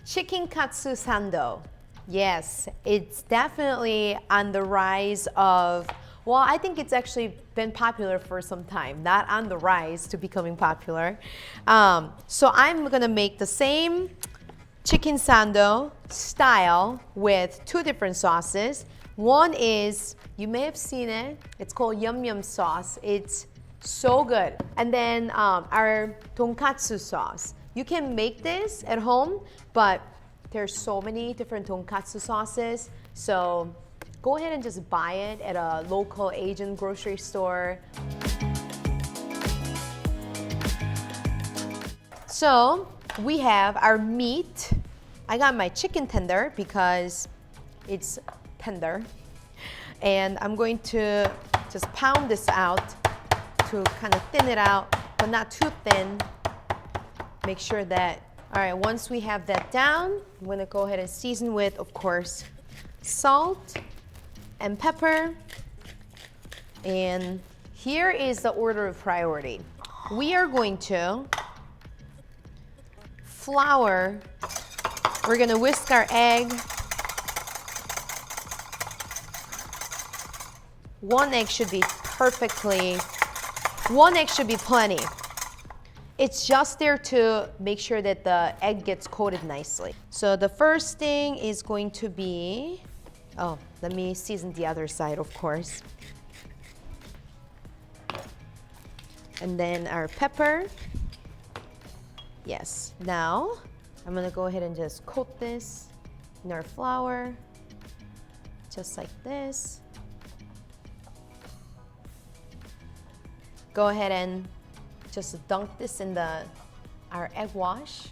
Chicken Katsu Sando. Yes, it's definitely on the rise of, well, I think it's actually been popular for some time, not on the rise to becoming popular. So I'm gonna make the same chicken sando style with two different sauces. One is, you may have seen it, it's called Yum Yum sauce. It's so good. And then our tonkatsu sauce. You can make this at home, but there's so many different tonkatsu sauces. So go ahead and just buy it at a local Asian grocery store. So we have our meat. I got my chicken tender because it's tender. And I'm going to just pound this out to kind of thin it out, but not too thin. Make sure that, all right, once we have that down, I'm gonna go ahead and season with, of course, salt and pepper. And here is the order of priority. We are going to flour. We're gonna whisk our egg. One egg should be plenty. It's just there to make sure that the egg gets coated nicely. So the first thing is going to be, oh, let me season the other side, of course. And then our pepper. Yes, now I'm gonna go ahead and just coat this in our flour, just like this. Go ahead and just dunk this in our egg wash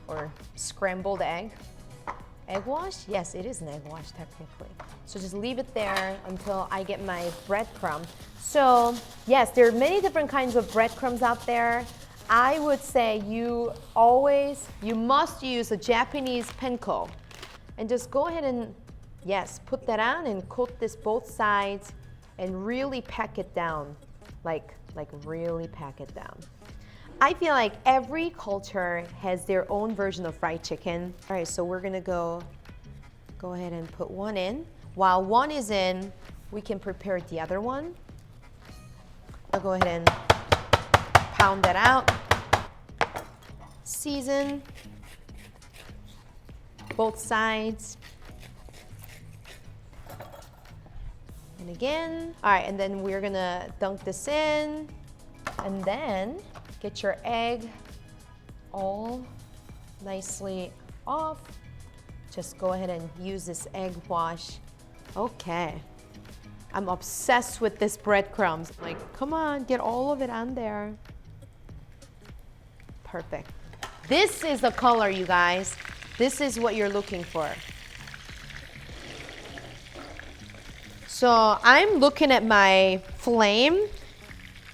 or scrambled egg. Egg wash? Yes, it is an egg wash technically. So just leave it there until I get my breadcrumb. So yes, there are many different kinds of breadcrumbs out there. I would say you must use a Japanese panko. And just go ahead and, yes, put that on and coat this both sides and really pack it down. Like really pack it down. I feel like every culture has their own version of fried chicken. All right, so we're gonna go ahead and put one in. While one is in, we can prepare the other one. I'll go ahead and pound that out. Season both sides. And again, all right, and then we're gonna dunk this in, and then get your egg all nicely off. Just go ahead and use this egg wash. Okay, I'm obsessed with this breadcrumbs. Like, come on, get all of it on there. Perfect. This is the color, you guys. This is what you're looking for. So I'm looking at my flame.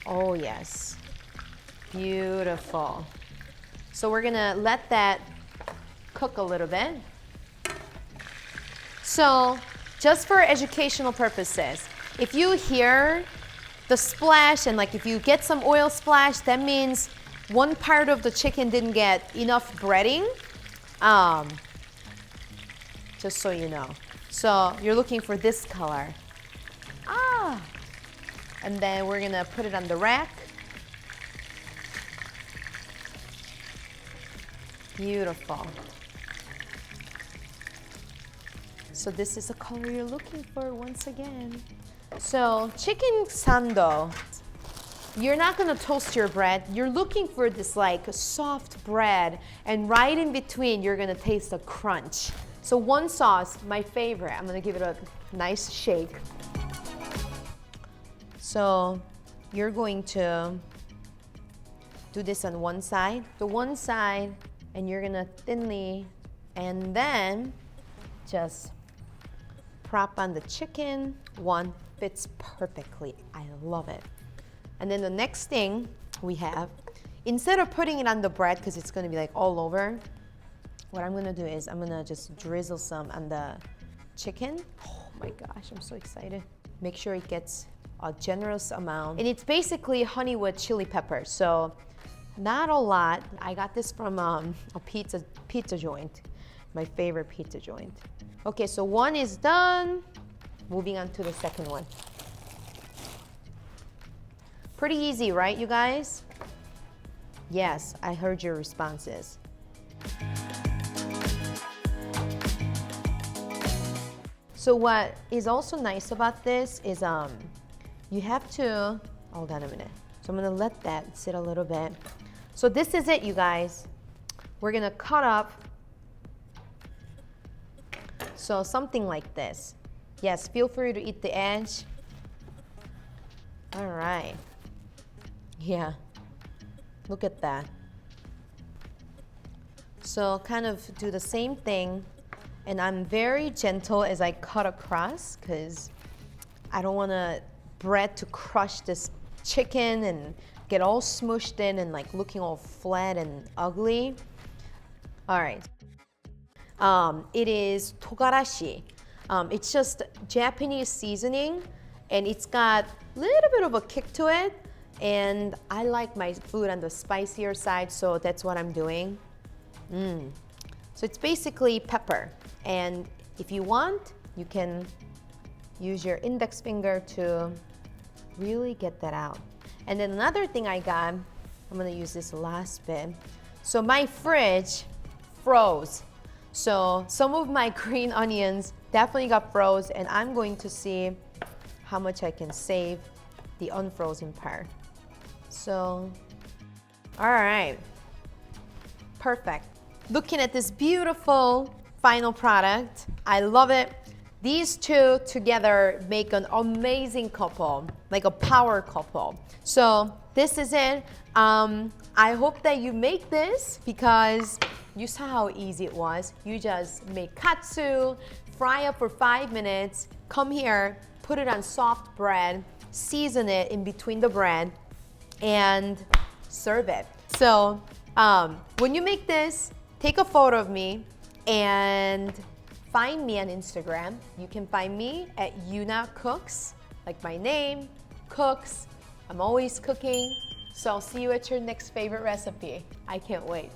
Oh yes, beautiful. So we're gonna let that cook a little bit. So just for educational purposes, if you hear the splash and like if you get some oil splash, that means one part of the chicken didn't get enough breading. Just so you know. So you're looking for this color. And then we're gonna put it on the rack. Beautiful. So this is the color you're looking for once again. So chicken sando, you're not gonna toast your bread. You're looking for this like soft bread, and right in between you're gonna taste the crunch. So one sauce, my favorite, I'm gonna give it a nice shake. So you're going to do this on one side, and you're gonna thinly, and then just prop on the chicken. One fits perfectly. I love it. And then the next thing we have, instead of putting it on the bread because it's gonna be like all over, what I'm gonna do is I'm gonna just drizzle some on the chicken. Oh my gosh, I'm so excited. Make sure it gets a generous amount. And it's basically honey with chili pepper. So Not a lot. I got this from a pizza joint, my favorite pizza joint. Okay, so one is done. Moving on to the second one. Pretty easy, right, you guys? Yes, I heard your responses. So what is also nice about this is you have to, hold on a minute. So I'm gonna let that sit a little bit. So this is it, you guys. We're gonna cut up, so something like this. Yes, feel free to eat the edge. All right. Yeah, look at that. So kind of do the same thing, and I'm very gentle as I cut across because I don't want the bread to crush this chicken and get all smushed in and like looking all flat and ugly. All right. It is togarashi. It's just Japanese seasoning, and it's got a little bit of a kick to it. And I like my food on the spicier side, so that's what I'm doing. So it's basically pepper. And if you want, you can use your index finger to really get that out. And then another thing I got, I'm gonna use this last bit. So my fridge froze. So some of my green onions definitely got froze, and I'm going to see how much I can save the unfrozen part. So, all right, perfect. Looking at this beautiful final product, I love it. These two together make an amazing couple, like a power couple. So this is it. I hope that you make this because you saw how easy it was. You just make katsu, fry up for 5 minutes, come here, put it on soft bread, season it in between the bread, and serve it. So when you make this, take a photo of me and find me on Instagram. You can find me at Yuna Cooks, like my name, Cooks. I'm always cooking. So I'll see you at your next favorite recipe. I can't wait.